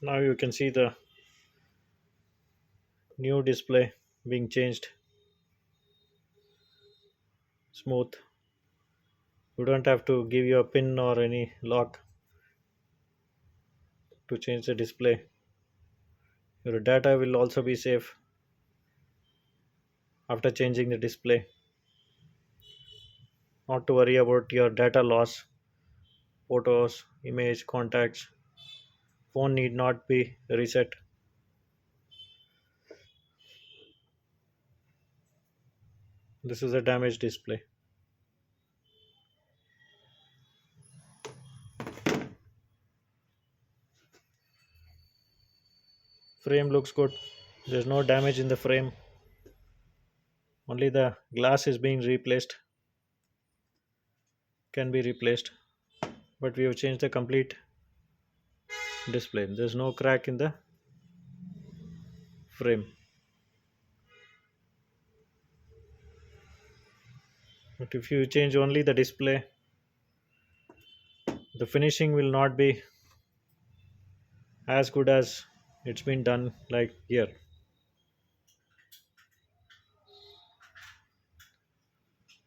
Now you can see the new display being changed smooth. You don't have to give your pin or any lock to change the display. Your data will also be safe after changing the display. Not to worry about your data loss, photos, image, contacts. Phone need not be reset. This is a damaged display. Frame looks good. There's no damage in the frame. Only the glass is being replaced, can be replaced. But we have changed the complete display. There's no crack in the frame. But if you change only the display, the finishing will not be as good as it's been done like here.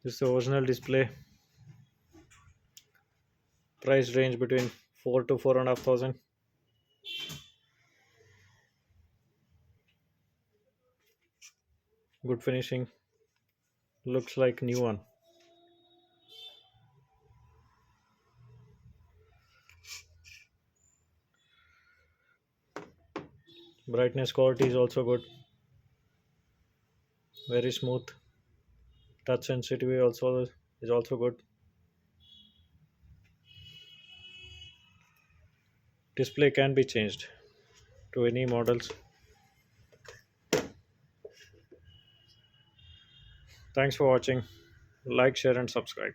This is the original display. Price range between 4 to 4,500. Good finishing. Looks like new one. Brightness quality is also good. Very smooth. Touch sensitivity also is also good. Display can be changed to any models. Thanks for watching. Like, share, and subscribe.